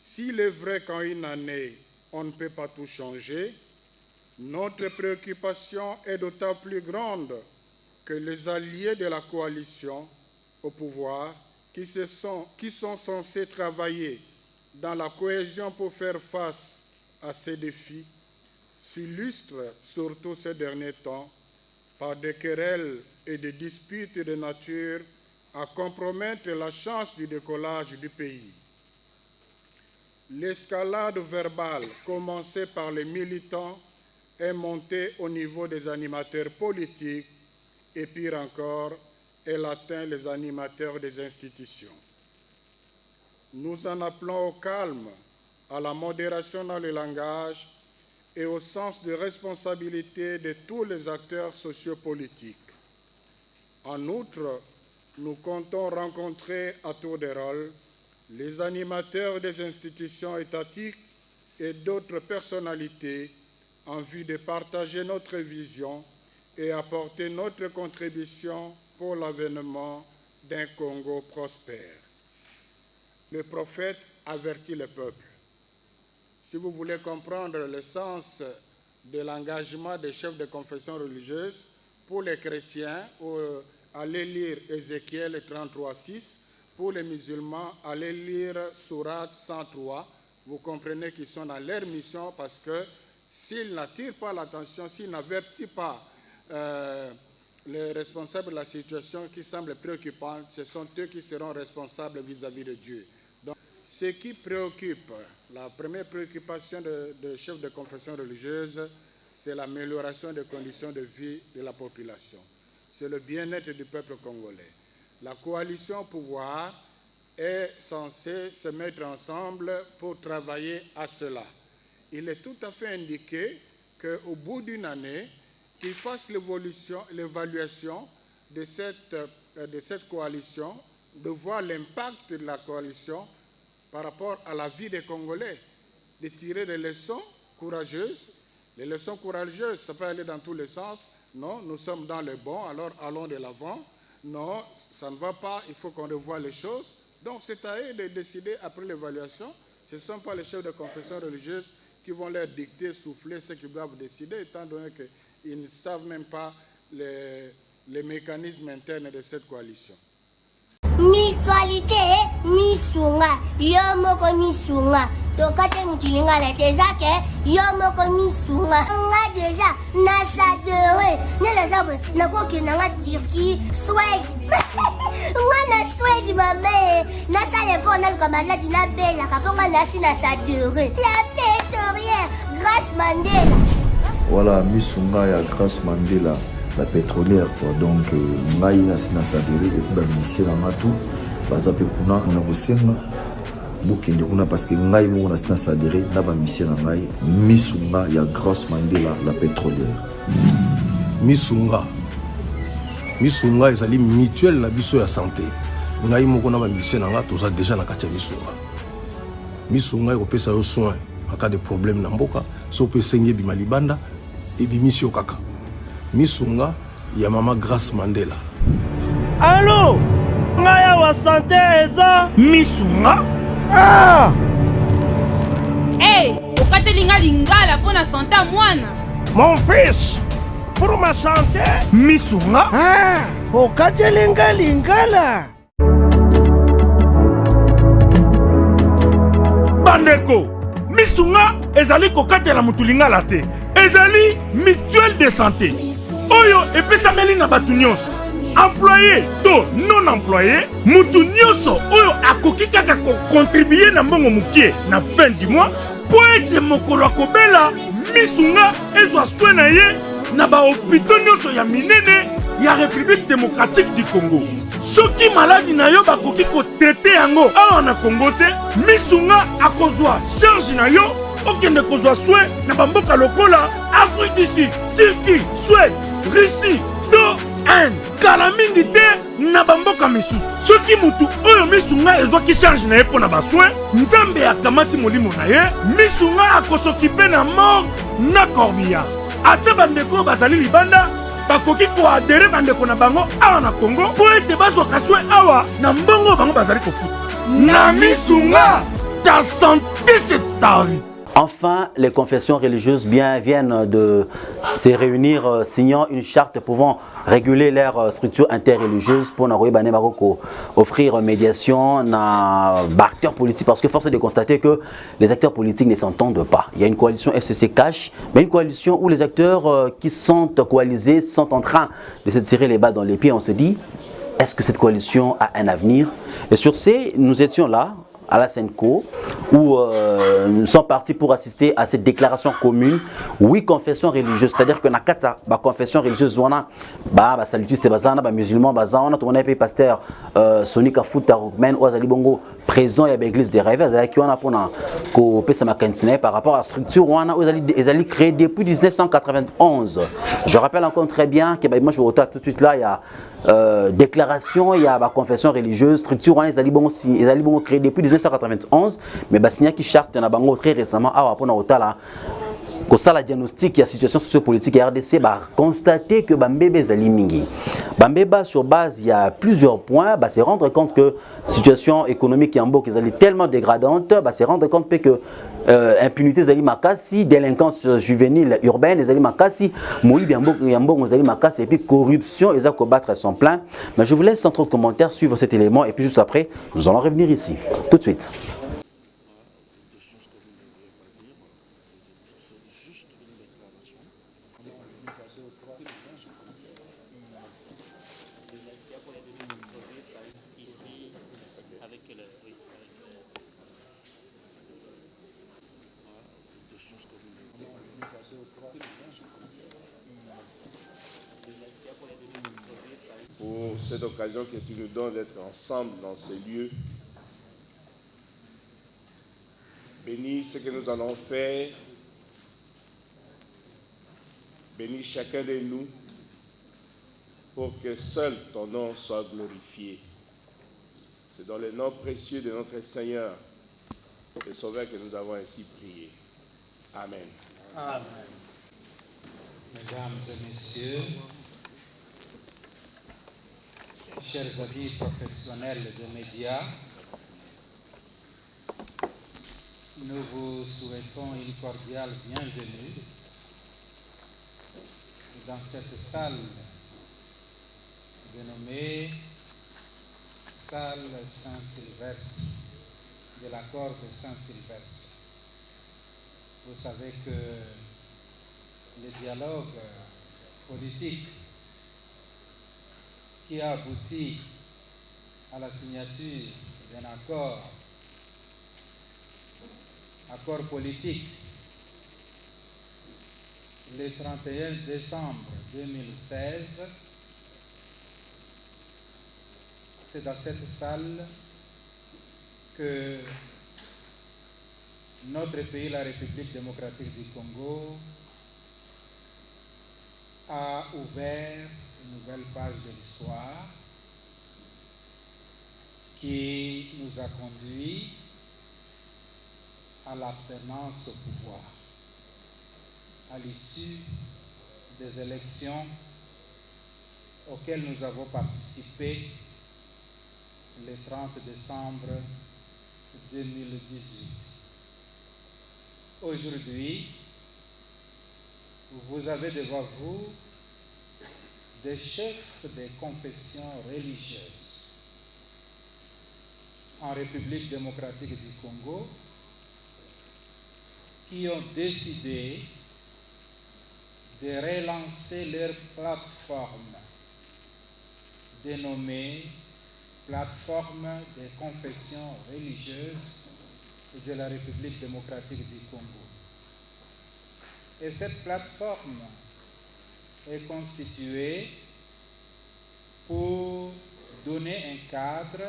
S'il est vrai qu'en une année, on ne peut pas tout changer, notre préoccupation est d'autant plus grande que les alliés de la coalition au pouvoir, qui sont censés travailler dans la cohésion pour faire face à ces défis, s'illustrent surtout ces derniers temps par des querelles et des disputes de nature à compromettre la chance du décollage du pays. L'escalade verbale commencée par les militants est montée au niveau des animateurs politiques et pire encore, elle atteint les animateurs des institutions. Nous en appelons au calme, à la modération dans le langage et au sens de responsabilité de tous les acteurs sociopolitiques. En outre, nous comptons rencontrer à tour de rôle les animateurs des institutions étatiques et d'autres personnalités en vue de partager notre vision et apporter notre contribution pour l'avènement d'un Congo prospère. Le prophète avertit le peuple. Si vous voulez comprendre le sens de l'engagement des chefs de confession religieuse, pour les chrétiens, allez lire Ézéchiel 33:6. Pour les musulmans, allez lire Sourate 103. Vous comprenez qu'ils sont dans leur mission parce que s'ils n'attirent pas l'attention, s'ils n'avertissent pas les responsables de la situation qui semble préoccupante, ce sont eux qui seront responsables vis-à-vis de Dieu. Donc, ce qui préoccupe, la première préoccupation des chefs de confession religieuse, c'est l'amélioration des conditions de vie de la population. C'est le bien-être du peuple congolais. La coalition au pouvoir est censée se mettre ensemble pour travailler à cela. Il est tout à fait indiqué qu'au bout d'une année, qu'ils fassent l'évaluation de cette coalition, de voir l'impact de la coalition par rapport à la vie des Congolais, de tirer des leçons courageuses. Les leçons courageuses, ça peut aller dans tous les sens. Non, nous sommes dans le bon, alors allons de l'avant. Non, ça ne va pas, il faut qu'on revoie les choses. Donc c'est à eux de décider après l'évaluation. Ce ne sont pas les chefs de confession religieuse qui vont leur dicter, souffler ce qu'ils doivent décider, étant donné qu'ils ne savent même pas les mécanismes internes de cette coalition. Mutualité, misunga, yomoko misunga. Tokate mutilinga la tezake, yomoko misunga. Nga déjà, nasa dewe. Nela sabe, nakoki nanga Turquie, Suède. Nga na Suède mabe, nasa lefo na kamala dina bela, kaponga nasi nasa dewe. La pétrolière, Grâce Mandela. Voilà, misunga ya Grâce Mandela. La pétrolière quoi, donc ngai nasi nasadere et puis bamisien na matu bazape kuna na kosenga bokende kuna parce que ngai mo nasi nasadere na bamisien na ngai misunga ya Grâce Mandela la pétrolière. Misunga ezali mutuelle na biso ya santé. Ngai moko na bamisien na nga toza déjà na kati ya misunga ekopesa yo soin en cas de problème na mboka so pe senye bima libanda et bimisio kaka. Misunga ya mama Grâce Mandela. Allô? Ngaya wa santé eza misunga? Ah! Hey, okatelinga lingala pona santé mwana. Mon fils, pour ma santé, misunga? Ah, okatelinga lingala. Bandeko, misunga ezali kokatela mutu lingala te. Ezali mutuelle de santé. Oyo epesameli na batu nyonso. Employé to non employé, mutu nyonso oyo akoki kaka contribuer na mbongo mukie na fin du mois po ete mokolo akobela misunga ezwa soin na ye na ba hôpitaux nyonso ya minene ya République démocratique du Congo. Soki maladi na yo bakoki ko traiter yango awa na Congo te, misunga akozwa charge na yo okende kozwa soin na bamboka lokola Afrique du Sud, Turquie, Suède, Russie, to Inde. Kala mingi te na bamboka misusu. Soki mutu oyo misunga ezwaki charge na ye mpo na basoin, nzambe akamati molimo na ye, misunga akosokipe na mort na corbillard. Ate bandeko bazali libanda bakoki koadere bandeko na bango awa na Congo po ete bazwaka soin awa na mbongo bango bazali kofuta. Na misunga ta santé, c'est ta vie. Enfin, les confessions religieuses viennent de se réunir signant une charte pouvant réguler leurs structures interreligieuses pour offrir médiation à acteurs politiques. Parce que force est de constater que les acteurs politiques ne s'entendent pas. Il y a une coalition FCC Cash, mais une coalition où les acteurs qui sont coalisés sont en train de se tirer les balles dans les pieds. On se dit, est-ce que cette coalition a un avenir? Et sur ce, nous étions là, à la Senco, où nous sommes partis pour assister à cette déclaration commune. Oui, confession religieuse, c'est-à-dire que dans la confession religieuse, on a salutiste, on a musulman, on a un pasteur Soni Kafuta, Ozali Bongo, présent à l'église des rêves, qui on a pour par rapport à la structure, on a créé depuis 1991. Je rappelle encore très bien que moi je vais tout de suite là, il y a déclaration, il y a la confession religieuse, structure, ils ont créé depuis 1991, mais il y a qui charte très récemment la diagnostic de la situation sociopolitique à RDC, constater que Bambébé Zali Mingi. Bambéba, sur base, il y a plusieurs points, se rendre compte que la situation économique est tellement dégradante, se rendre compte que impunité Zali Makasi, délinquance juvénile urbaine, Zali Makasi, Moïb Yambo Zali Makasi, et puis corruption, ils ont combattre son plein. Mais je vous laisse sans trop de commentaires suivre cet élément, et puis juste après, nous allons revenir ici, tout de suite. Pour cette occasion que tu nous donnes d'être ensemble dans ce lieu. Bénis ce que nous allons faire. Bénis chacun de nous pour que seul ton nom soit glorifié. C'est dans le nom précieux de notre Seigneur et Sauveur que nous avons ainsi prié. Amen. Amen. Mesdames et messieurs, chers amis professionnels des médias, nous vous souhaitons une cordiale bienvenue dans cette salle dénommée Salle Saint-Sylvestre, de l'accord de Saint-Sylvestre. Vous savez que le dialogue politique qui a abouti à la signature d'un accord politique le 31 décembre 2016, c'est dans cette salle que notre pays, la République démocratique du Congo, a ouvert une nouvelle page de l'histoire qui nous a conduits à l'alternance au pouvoir, à l'issue des élections auxquelles nous avons participé le 30 décembre 2018. Aujourd'hui, vous avez devant vous des chefs des confessions religieuses en République démocratique du Congo qui ont décidé de relancer leur plateforme dénommée Plateforme des confessions religieuses de la République démocratique du Congo. Et cette plateforme est constituée pour donner un cadre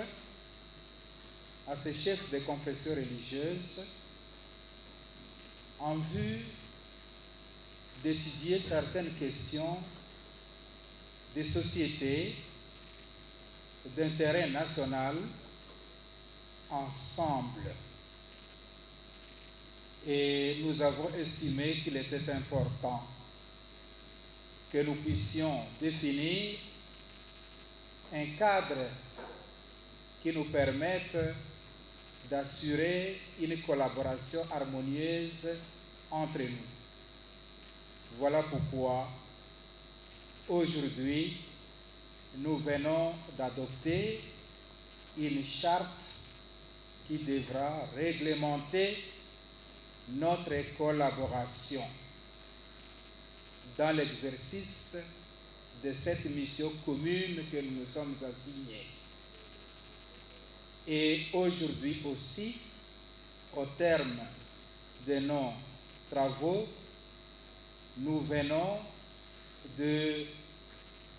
à ces chefs de confessions religieuses en vue d'étudier certaines questions de société, d'intérêt national ensemble. Et nous avons estimé qu'il était important que nous puissions définir un cadre qui nous permette d'assurer une collaboration harmonieuse entre nous. Voilà pourquoi aujourd'hui nous venons d'adopter une charte qui devra réglementer notre collaboration dans l'exercice de cette mission commune que nous nous sommes assignés. Et aujourd'hui aussi, au terme de nos travaux, nous venons de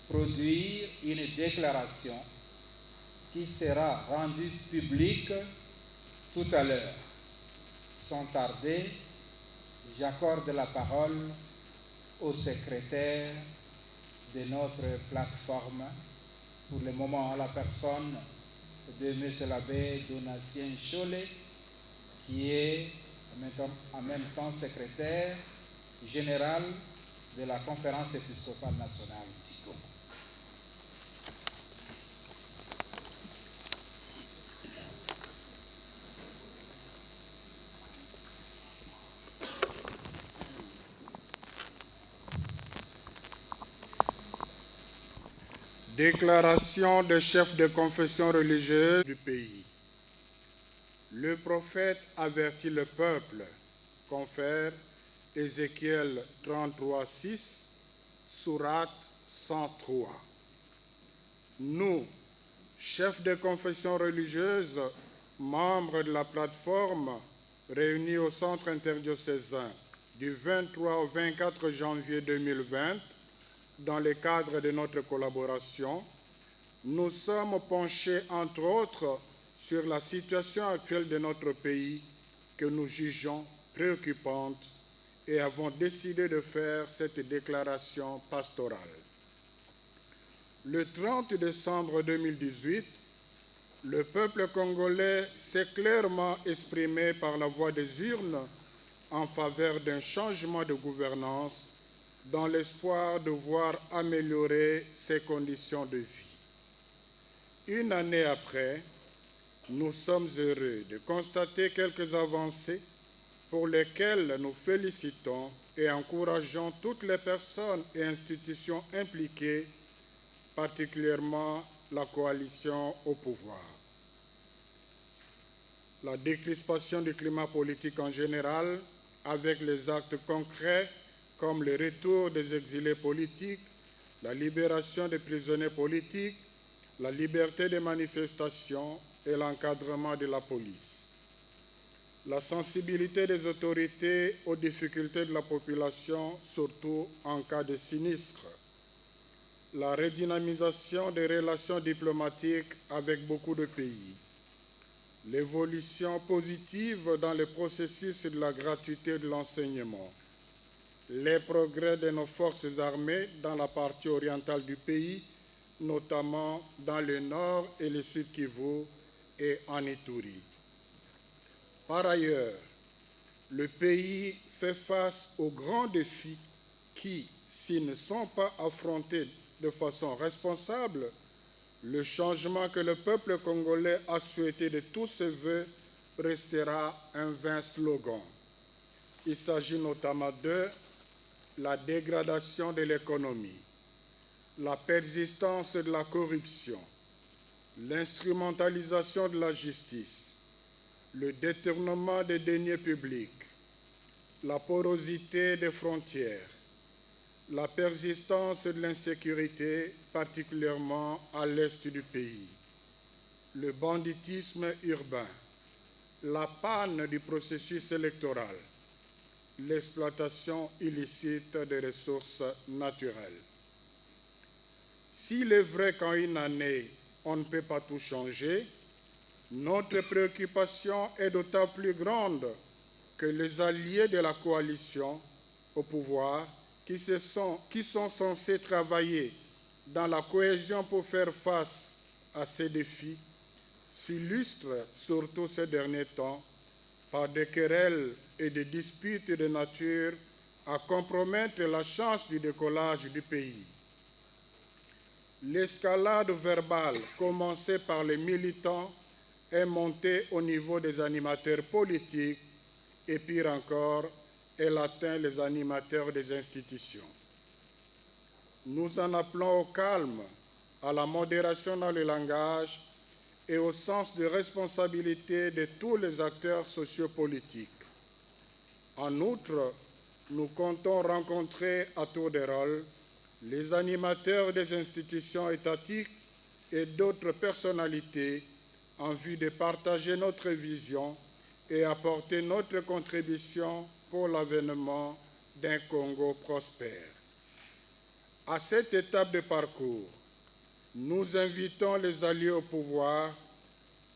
produire une déclaration qui sera rendue publique tout à l'heure. Sans tarder, j'accorde la parole au secrétaire de notre plateforme, pour le moment à la personne de M. l'abbé Donatien Cholet, qui est en même temps secrétaire général de la Conférence épiscopale nationale du Congo. Déclaration des chefs de confession religieuse du pays. Le prophète avertit le peuple, confère Ézéchiel 33:6, sourate 103. Nous, chefs de confession religieuse, membres de la plateforme réunis au centre interdiocésain du 23 au 24 janvier 2020, dans le cadre de notre collaboration, nous sommes penchés, entre autres, sur la situation actuelle de notre pays que nous jugeons préoccupante et avons décidé de faire cette déclaration pastorale. Le 30 décembre 2018, le peuple congolais s'est clairement exprimé par la voie des urnes en faveur d'un changement de gouvernance dans l'espoir de voir améliorer ses conditions de vie. Une année après, nous sommes heureux de constater quelques avancées pour lesquelles nous félicitons et encourageons toutes les personnes et institutions impliquées, particulièrement la coalition au pouvoir. La décrispation du climat politique en général, avec les actes concrets comme le retour des exilés politiques, la libération des prisonniers politiques, la liberté de manifestation et l'encadrement de la police. La sensibilité des autorités aux difficultés de la population, surtout en cas de sinistre. La redynamisation des relations diplomatiques avec beaucoup de pays. L'évolution positive dans le processus de la gratuité de l'enseignement. Les progrès de nos forces armées dans la partie orientale du pays, notamment dans le nord et le sud Kivu et en Ituri. Par ailleurs, le pays fait face aux grands défis qui, s'ils ne sont pas affrontés de façon responsable, le changement que le peuple congolais a souhaité de tous ses voeux restera un vain slogan. Il s'agit notamment de la dégradation de l'économie, la persistance de la corruption, l'instrumentalisation de la justice, le détournement des deniers publics, la porosité des frontières, la persistance de l'insécurité, particulièrement à l'est du pays, le banditisme urbain, la panne du processus électoral, l'exploitation illicite des ressources naturelles. S'il est vrai qu'en une année, on ne peut pas tout changer, notre préoccupation est d'autant plus grande que les alliés de la coalition au pouvoir, qui sont censés travailler dans la cohésion pour faire face à ces défis, s'illustrent surtout ces derniers temps par des querelles et des disputes de nature à compromettre la chance du décollage du pays. L'escalade verbale commencée par les militants est montée au niveau des animateurs politiques et pire encore, elle atteint les animateurs des institutions. Nous en appelons au calme, à la modération dans le langage et au sens de responsabilité de tous les acteurs sociopolitiques. En outre, nous comptons rencontrer à tour de rôle les animateurs des institutions étatiques et d'autres personnalités en vue de partager notre vision et apporter notre contribution pour l'avènement d'un Congo prospère. À cette étape de parcours, nous invitons les alliés au pouvoir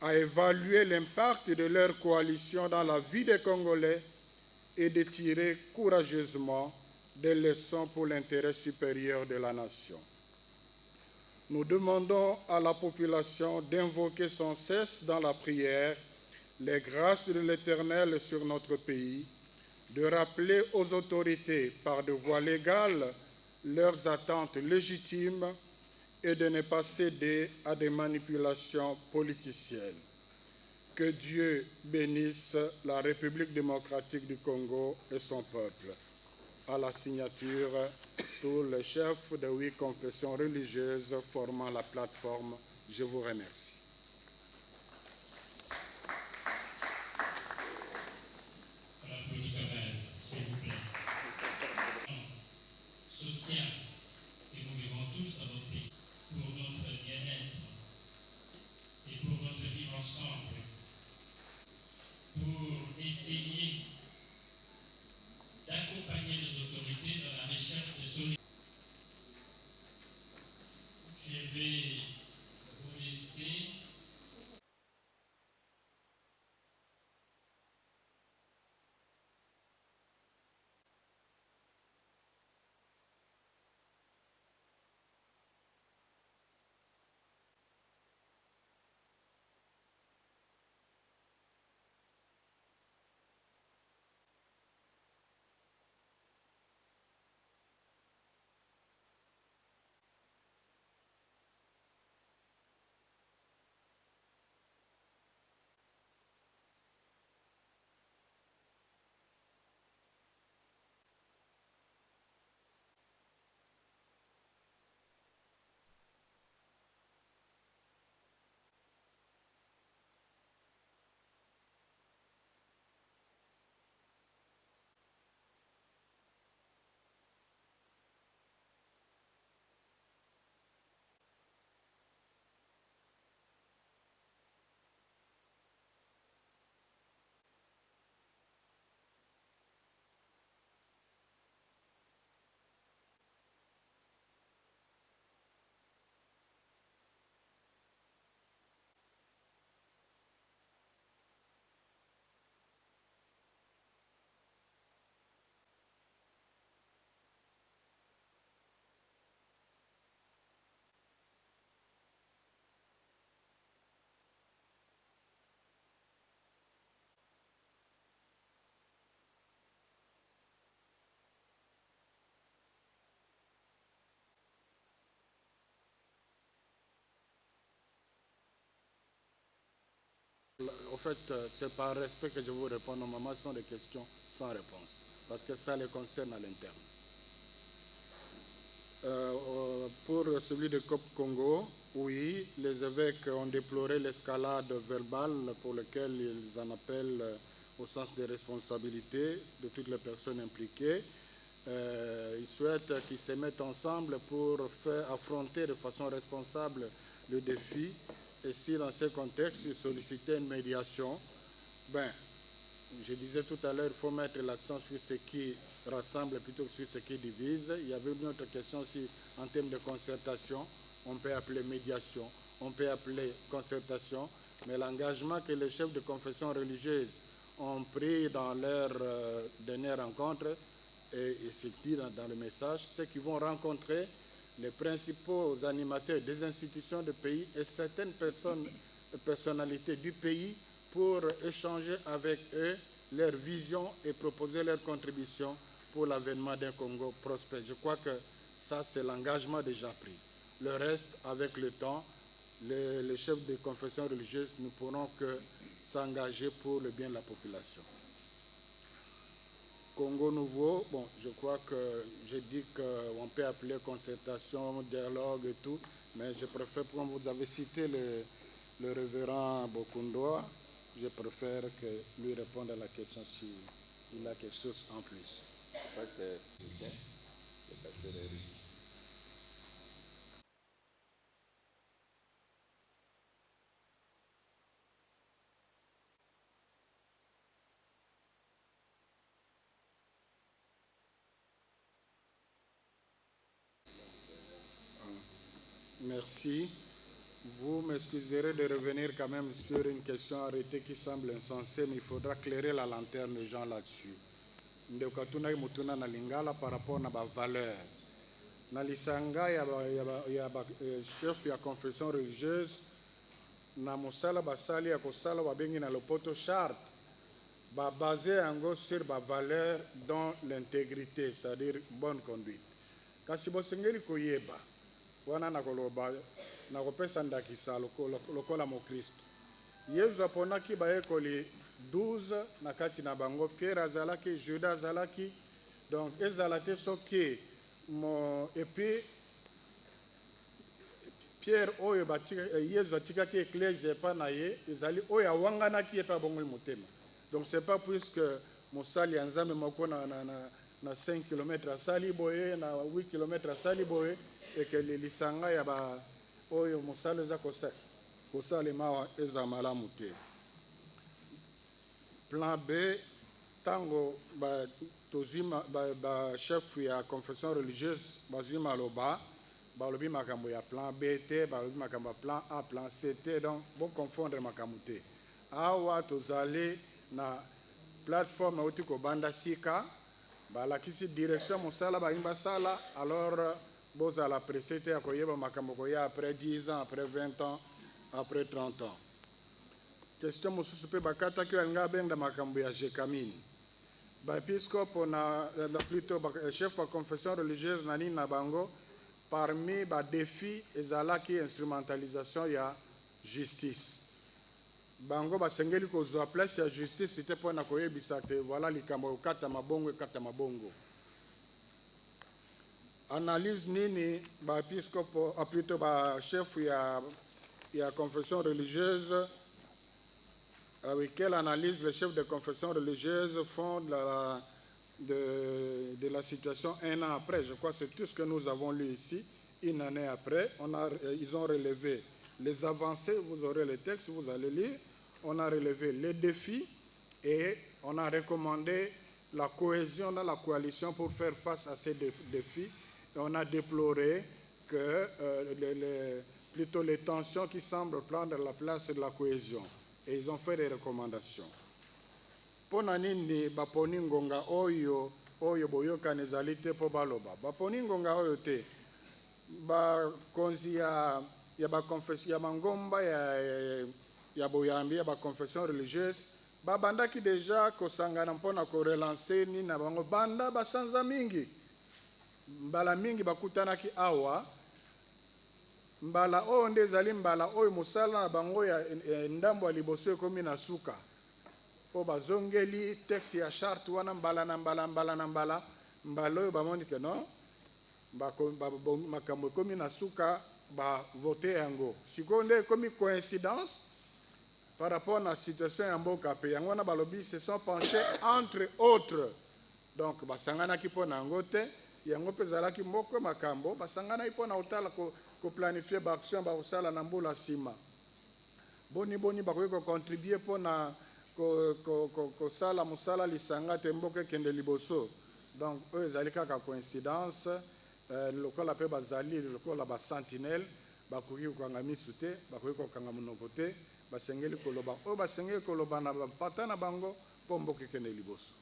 à évaluer l'impact de leur coalition dans la vie des Congolais et de tirer courageusement des leçons pour l'intérêt supérieur de la nation. Nous demandons à la population d'invoquer sans cesse dans la prière les grâces de l'Éternel sur notre pays, de rappeler aux autorités par de voies légales leurs attentes légitimes et de ne pas céder à des manipulations politiciennes. Que Dieu bénisse la République démocratique du Congo et son peuple. À la signature, tous les chefs de 8 confessions religieuses formant la plateforme, je vous remercie. S'il vous plaît. Social que nous vivons tous dans notre pays, pour notre bien-être et pour notre vivre ensemble, pour essayer d'accompagner les autorités dans la recherche de solutions. Je vais vous laisser. Au fait, c'est par respect que je vous réponds. Normalement, ce sont des questions sans réponse, parce que ça les concerne à l'interne. Pour celui de COP Congo, oui, les évêques ont déploré l'escalade verbale pour laquelle ils en appellent au sens des responsabilités de toutes les personnes impliquées. Ils souhaitent qu'ils se mettent ensemble pour faire affronter de façon responsable le défi. Et si dans ce contexte, ils sollicitaient une médiation, je disais tout à l'heure, il faut mettre l'accent sur ce qui rassemble plutôt que sur ce qui divise. Il y avait une autre question aussi en termes de concertation. On peut appeler médiation, on peut appeler concertation, mais l'engagement que les chefs de confession religieuse ont pris dans leur dernière rencontre, et c'est dit dans le message, c'est qu'ils vont rencontrer les principaux animateurs des institutions du pays et certaines personnalités du pays pour échanger avec eux leur vision et proposer leur contribution pour l'avènement d'un Congo prospère. Je crois que ça, c'est l'engagement déjà pris. Le reste, avec le temps, les chefs de confession religieuse ne pourront que s'engager pour le bien de la population. Congo Nouveau, bon, je crois que j'ai dit qu'on peut appeler concertation, dialogue et tout, mais je préfère, comme vous avez cité le révérend Bokundoa, je préfère que lui réponde à la question s'il a quelque chose en plus. Je crois que c'est le pasteur Eric. Merci. Vous m'excuserez de revenir quand même sur une question arrêtée qui semble insensée, mais il faudra clairer la lanterne des gens là-dessus. Ndekatuna mutuna na lingala par rapport à ma valeur. Na lisanga ya chef ya confession religieuse na musala basali ya kosala babengi na lopoto charte ba basé yango sur ba valeur dont l'intégrité, c'est-à-dire bonne conduite. Kasi bosengeli koyeba wana nakoloba nakopesa ndakisa lokola mokristo yesu aponaki baekoli 12 na kati na bango Pierre azalaki, Judas azalaki, donc ezala te soki et puis Pierre oyo yesu atikaki église epa na ye ezali oyo awanganaki epa bongo motema. Donc c'est pas puisque mosali ya nzambe moko na 5 km asali boye na 8 km asali boye et que lisanga ya ba oyo mosali eza kosalema eza malamu te. Plan B, tango chef ya confession religieuse bazima loba balobi makambo ya plan B te, balobi makambo ya plan A, plan C te, donc bon confondre makambo te. Awa tozali na plateforme na uti ko banda sika balakisi direction mosala bayimba sala, alors bozala pressé te ya koyeba makambo koya après 10 ans, après 20 ans, après 30 ans. Question mosusu pe bakata ki nga benda makambo ya jekamini. Ba episcope na plutôt chef de confession religieuse nani na bango parmi ba défi ezalaki instrumentalisation ya justice. Bango basengeli kozwa place ya justice c'était pour na koyebisa te voilà likambo kata mabongo. Analyse nini ba episcope plutôt ba chef ya confession religieuse. Avec quelle analyse les chefs de confession religieuse font de la situation un an après? Je crois que c'est tout ce que nous avons lu ici. Une année après, ils ont relevé les avancées, vous aurez les textes, vous allez lire. On a relevé les défis et on a recommandé la cohésion dans la coalition pour faire face à ces défis. Et on a déploré que plutôt les tensions qui semblent prendre la place de la cohésion. Et ils ont fait des recommandations. Pona nini baponi ngonga oyo boyoka nezalite po baloba. Baponi ngonga oyo te. Ba konzi ya ba confession ya mangomba ya boyambi ya ba confession religieuse babandaki déjà kosangana mpona ko relancer ni na bango banda basanza mingi. Mbala mingi bakutanaki awa. Mbala oyo nde ezali mbala oyo mosala na bango ya ndambo ya liboso ekomi na suka po bazongeli texte ya charte wana mbala oyo bamoni ke non makambo ekomi na suka bavote yango sikoyo nde ekomi coïncidence par rapport na situation ya mboka pe yango wana balobi se sont penchés entre autres, donc basanganaki mpo na yango te yango mpe ezalaki moko makambo basanganaki mpo na kotala ko planifier ba action ba osala na mbula sima boni bakoki ko contribuer pour na ko sala musala lisanga te mboka kende liboso. Donc eux ezali kaka coïncidence lokola pe bazali lokola ba sentinelle bakoki ko kanga misu te bakoki ko kanga monoko te basengeli koloba o basengeli koloba na pata na bango po mboka kende liboso.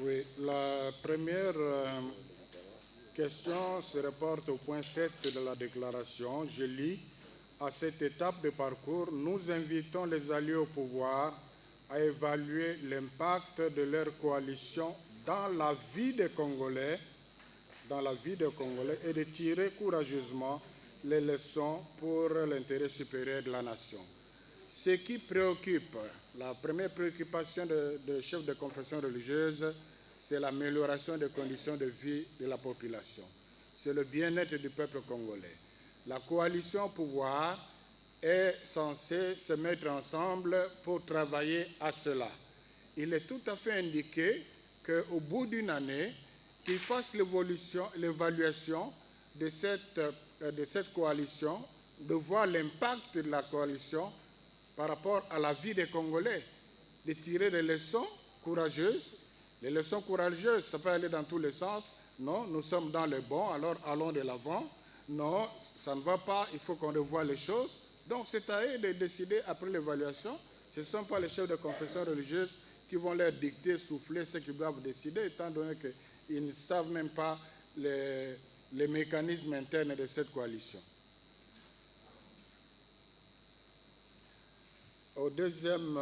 Oui, la première question se reporte au point 7 de la déclaration. Je lis: à cette étape de parcours, nous invitons les alliés au pouvoir à évaluer l'impact de leur coalition dans la vie des Congolais, et de tirer courageusement les leçons pour l'intérêt supérieur de la nation. Ce qui préoccupe, la première préoccupation de chef de confession religieuse, c'est l'amélioration des conditions de vie de la population. C'est le bien-être du peuple congolais. La coalition au pouvoir est censée se mettre ensemble pour travailler à cela. Il est tout à fait indiqué qu'au bout d'une année, qu'ils fassent l'évaluation de cette coalition, de voir l'impact de la coalition par rapport à la vie des Congolais, de tirer des leçons courageuses. Les leçons courageuses, ça peut aller dans tous les sens. Non, nous sommes dans le bon, alors allons de l'avant. Non, ça ne va pas, il faut qu'on revoie les choses. Donc c'est à eux de décider après l'évaluation. Ce ne sont pas les chefs de confession religieuse qui vont leur dicter, souffler ce qu'ils doivent décider, étant donné qu'ils ne savent même pas les mécanismes internes de cette coalition. Au deuxième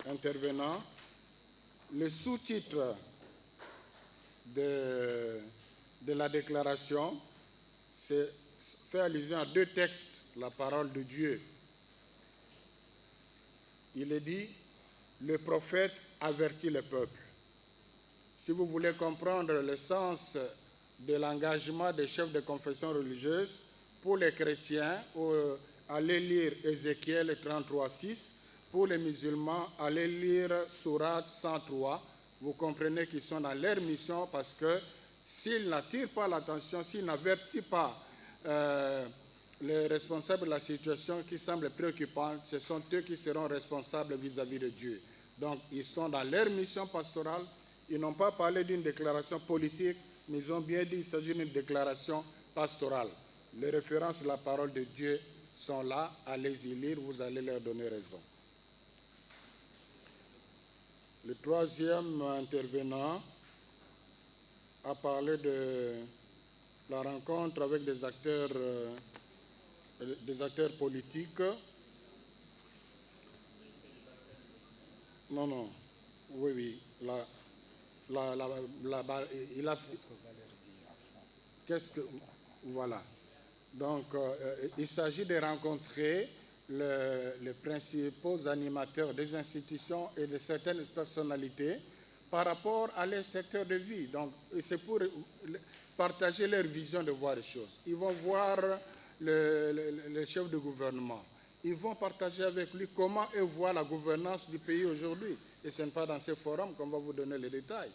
intervenant, le sous-titre de la déclaration fait allusion à deux textes, la parole de Dieu. Il est dit, le prophète avertit le peuple. Si vous voulez comprendre le sens de l'engagement des chefs de confession religieuse, pour les chrétiens, allez lire Ézéchiel 33:6. Pour les musulmans, allez lire Sourate 103. Vous comprenez qu'ils sont dans leur mission parce que s'ils n'attirent pas l'attention, s'ils n'avertissent pas les responsables de la situation qui semble préoccupante, ce sont eux qui seront responsables vis-à-vis de Dieu. Donc, ils sont dans leur mission pastorale. Ils n'ont pas parlé d'une déclaration politique, mais ils ont bien dit qu'il s'agit d'une déclaration pastorale. Les références à la parole de Dieu sont là. Allez-y lire, vous allez leur donner raison. Le troisième intervenant a parlé de la rencontre avec des acteurs politiques. Non, oui, il a fait. Qu'est-ce que. Voilà. Donc, il s'agit de rencontrer les principaux animateurs des institutions et de certaines personnalités par rapport à leur secteur de vie. Donc, c'est pour partager leur vision de voir les choses. Ils vont voir le chef de gouvernement. Ils vont partager avec lui comment eux voient la gouvernance du pays aujourd'hui. Et ce n'est pas dans ces forums qu'on va vous donner les détails.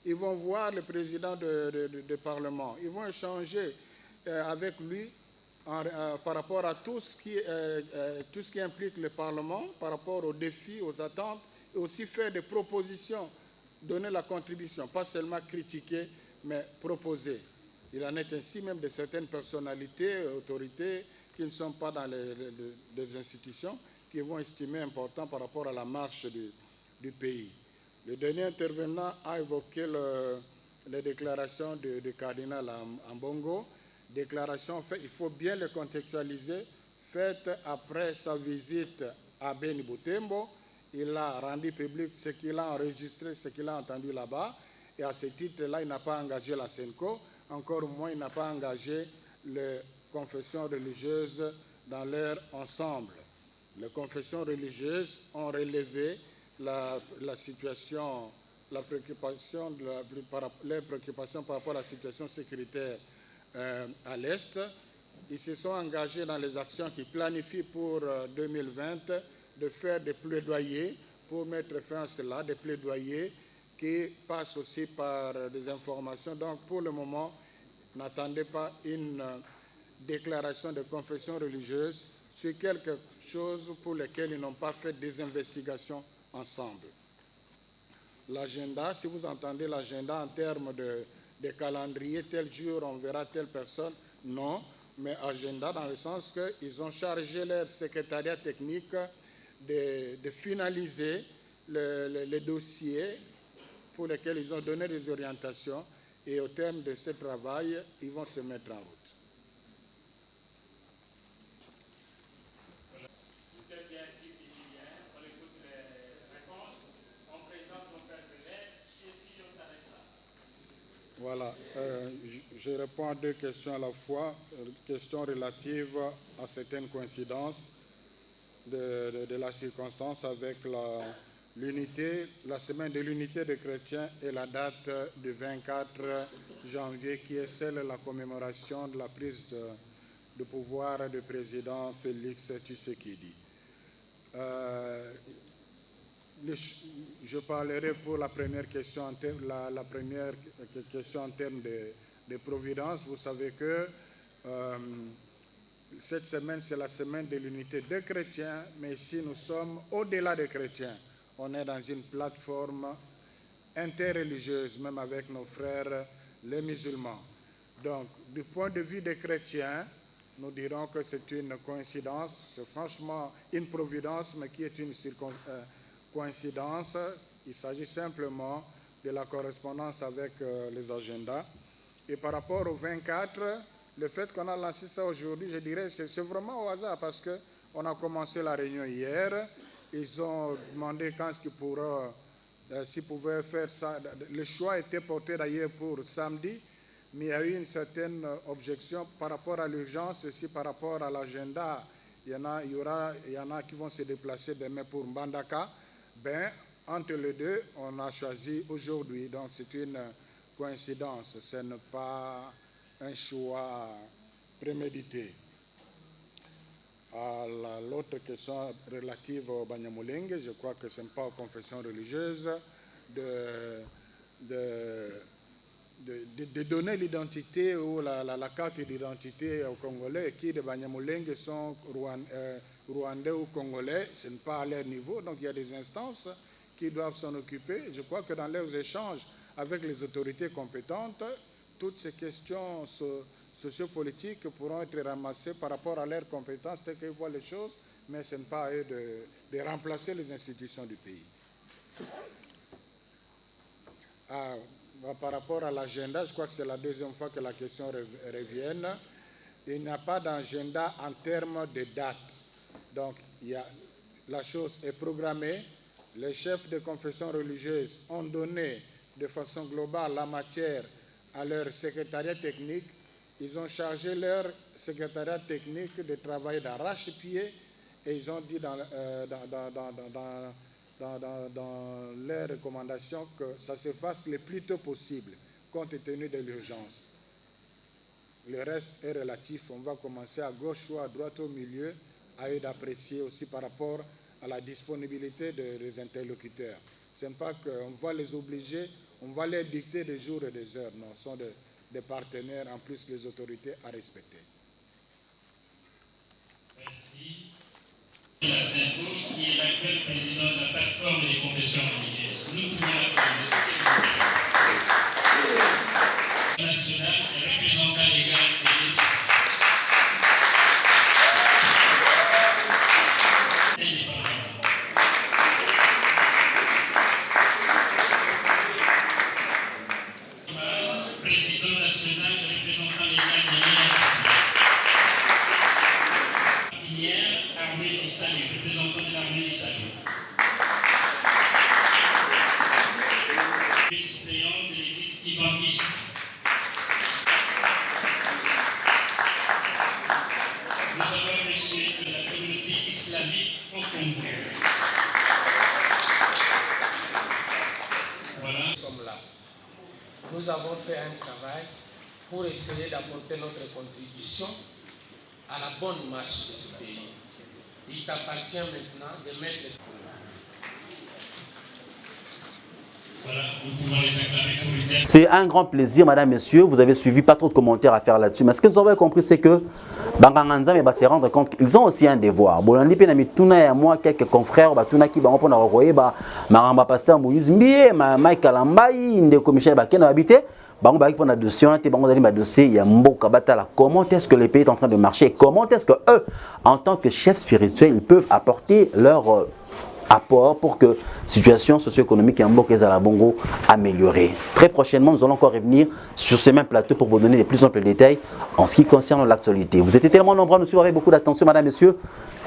Ils vont voir le président du Parlement. Ils vont échanger avec lui par rapport à tout ce qui implique le Parlement, par rapport aux défis, aux attentes, et aussi faire des propositions, donner la contribution, pas seulement critiquer, mais proposer. Il en est ainsi même de certaines personnalités, autorités, qui ne sont pas dans des institutions, qui vont estimer important par rapport à la marche du pays. Le dernier intervenant a évoqué les déclarations du cardinal Ambongo. Déclaration faite, il faut bien le contextualiser, faite après sa visite à Beni Butembo. Il a rendu public ce qu'il a enregistré, ce qu'il a entendu là-bas. Et à ce titre-là, il n'a pas engagé la SENCO, encore moins il n'a pas engagé les confessions religieuses dans leur ensemble. Les confessions religieuses ont relevé la situation, les préoccupations par rapport à la situation sécuritaire à l'Est. Ils se sont engagés dans les actions qu'ils planifient pour 2020 de faire des plaidoyers pour mettre fin à cela, des plaidoyers qui passent aussi par des informations. Donc pour le moment, n'attendez pas une déclaration de confession religieuse sur quelque chose pour lequel ils n'ont pas fait des investigations ensemble. L'agenda, si vous entendez l'agenda en termes de calendrier, tel jour on verra telle personne, non, mais agenda dans le sens qu'ils ont chargé leur secrétariat technique de finaliser les dossiers pour lesquels ils ont donné des orientations et au terme de ce travail, ils vont se mettre en route. On écoute les réponses, on présente mon personnel et puis on s'arrête là. je réponds à deux questions à la fois. Questions relatives à certaines coïncidences de la circonstance avec la semaine de l'unité des chrétiens et la date du 24 janvier qui est celle de la commémoration de la prise de pouvoir du président Félix Tshisekedi. Je parlerai pour la première question en termes de providence. Vous savez que cette semaine, c'est la semaine de l'unité des chrétiens, mais ici, nous sommes au-delà des chrétiens. On est dans une plateforme interreligieuse, même avec nos frères les musulmans. Donc, du point de vue des chrétiens, nous dirons que c'est une coïncidence, c'est franchement une providence, mais qui est une coïncidence. Il s'agit simplement de la correspondance avec les agendas. Et par rapport au 24, le fait qu'on a lancé ça aujourd'hui, je dirais que c'est vraiment au hasard parce qu'on a commencé la réunion hier. Ils ont demandé quand est-ce qu'ils pourraient, s'ils pouvaient faire ça. Le choix était porté d'ailleurs pour samedi, mais il y a eu une certaine objection par rapport à l'urgence, aussi par rapport à l'agenda. Il y en a qui vont se déplacer demain pour Mbandaka. Entre les deux, on a choisi aujourd'hui. Donc c'est une coïncidence, ce n'est pas un choix prémédité. À l'autre question relative au Banyamulenge, je crois que ce n'est pas aux confessions religieuses de donner l'identité ou la carte d'identité aux Congolais qui de Banyamulenge sont rwandais ou congolais. Ce n'est pas à leur niveau, donc il y a des instances qui doivent s'en occuper. Je crois que dans leurs échanges avec les autorités compétentes, toutes ces questions sociopolitiques pourront être ramassées par rapport à leurs compétences, telles qu'ils voient les choses, mais ce n'est pas à eux de remplacer les institutions du pays. Par rapport à l'agenda, je crois que c'est la deuxième fois que la question revient. Il n'y a pas d'agenda en termes de date. Donc, la chose est programmée. Les chefs de confessions religieuses ont donné de façon globale la matière à leur secrétariat technique. Ils ont chargé leur secrétariat technique de travailler d'arrache-pied et ils ont dit dans leurs recommandations que ça se fasse le plus tôt possible, compte tenu de l'urgence. Le reste est relatif. On va commencer à gauche ou à droite au milieu, à eux d'apprécier aussi par rapport à la disponibilité des interlocuteurs. Ce n'est pas qu'on va les obliger, on va leur dicter des jours et des heures. Non, ce sont des partenaires, en plus les autorités à respecter. Merci. La Saint-Paul, qui est l'actuel président de la plateforme des confessions religieuses. Nous pouvons l'accorder. National et représentant légal de l'ESS. Président national et représentant légal de l'ESS. Armée du Salut, représentant de l'armée du Salut. Vice-suppléant de l'église évangéliste. Nous avons reçu de la communauté islamique au Congo. Voilà. Nous sommes là. Nous avons fait un travail pour essayer d'apporter notre contribution à la bonne marche de ce pays. Il t'appartient maintenant de mettre... Voilà, nous pouvons les acclamer pour une dernière. C'est un grand plaisir, madame, messieurs. Vous avez suivi, pas trop de commentaires à faire là-dessus. Mais ce que nous avons compris, c'est que Banganganza va se rendre compte qu'ils ont aussi un devoir. Bon, on dit que moi, quelques confrères, qui vont envoyer Maramba Pasteur Moïse Mbie, Mike Alambaï, Ndeko Michel Baken habité. Comment est-ce que le pays est en train de marcher? Comment est-ce que eux, en tant que chefs spirituels, ils peuvent apporter leur apport pour que la situation socio-économique et en Bongo améliorée. Très prochainement, nous allons encore revenir sur ces mêmes plateaux pour vous donner de plus amples détails en ce qui concerne l'actualité. Vous étiez tellement nombreux à nous suivre avec beaucoup d'attention, madame, messieurs.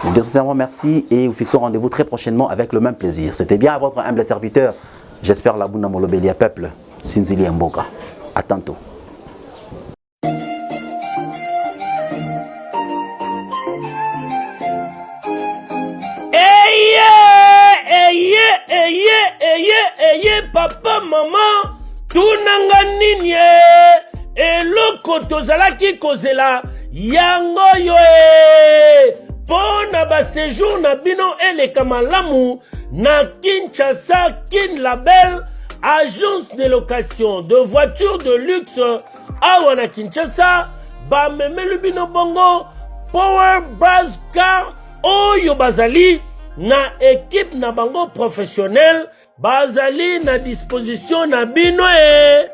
Nous vous sincèrement merci et vous fixons rendez-vous très prochainement avec le même plaisir. C'était bien à votre humble serviteur. J'espère la bouna molobélia peuple. Sinzili Mboka. À tantôt. kitoko tozalaki kozela yango yo e pona ba séjour na bino eleka malamu na Kinshasa Kin Label agence de location de voitures de luxe awa na Kinshasa ba memelu bino bongo Power Buzz Car oyo bazali na équipe na bango professionnel bazali na disposition na bino e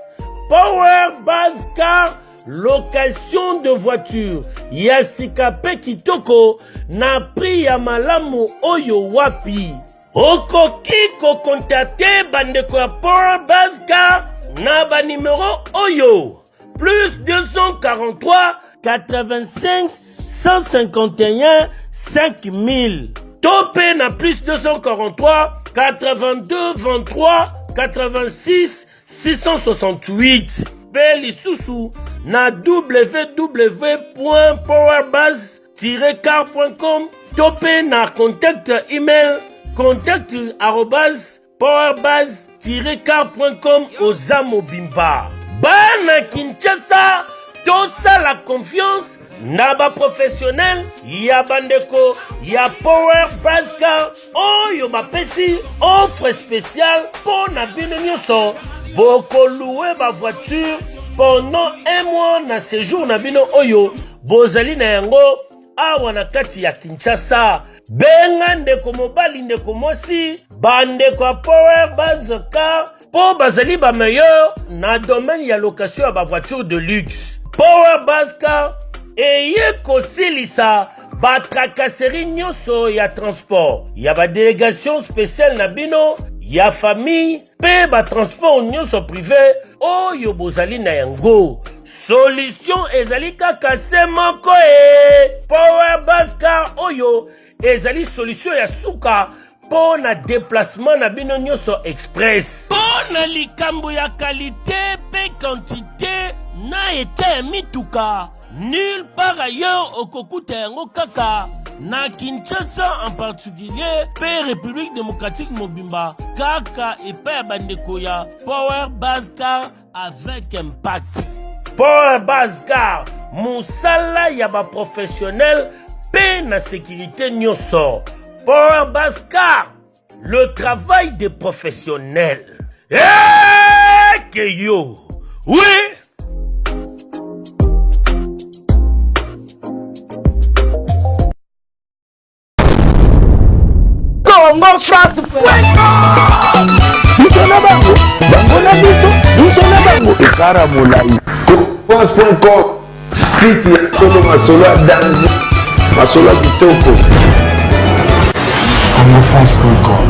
Power Buzz Car location de voiture ya sikape kitoko na prix ya malamu oyo wapi okoki kokontakte bandeko ya Power Buzz Car na ba numéro oyo plus 243 85 151 5000 topé na plus 243 82 23 86 668 Beli Soussou na www.powerbuzz-car.com topé na contact email contact@powerbuzz-car.com Ozamo Bimba. Bana Kinshasa, tosa la confiance na ba professionnel ya bandeko ya Power Buzz Car oyo bapesi offre spéciale pour na bino nyonso boko louer ba voiture pendant un mois na séjour na bino oyo bozali na yango awa na kati ya Kinshasa. Benga ndeko mobali ndeko mosi bandeko ya Power Buzz Car po bazali ba meilleur na domaine ya location ya ba voiture de luxe. Power Buzz Car eye kosilisa ba tracasserie nyonso ya transport ya ba délégation spéciale na bino ya famille pe ba transport nyonso privé oyo bozali na yango. Solution ezali kaka se moko e Power Buzz Car oyo ezali solution ya suka po na déplacement na bino nyonso express po na likambo ya qualité pe quantité na ete mituka nulle part ailleurs okokuta yango kaka na Kinshasa en particulier pe République démocratique mobimba kaka epai ya bandeko ya Power Buzz Car avec impact. Power Buzz Car musala ya ba professionnel pe na sécurité nyonso. Power Buzz Car, le travail des professionnels. Que yo, oui. Congo France. Biso na bango, bango na biso na bango. Ekara molai. France.com, site ya solo masolo ya danger, masolo ya kitoko. CongoFrance.com.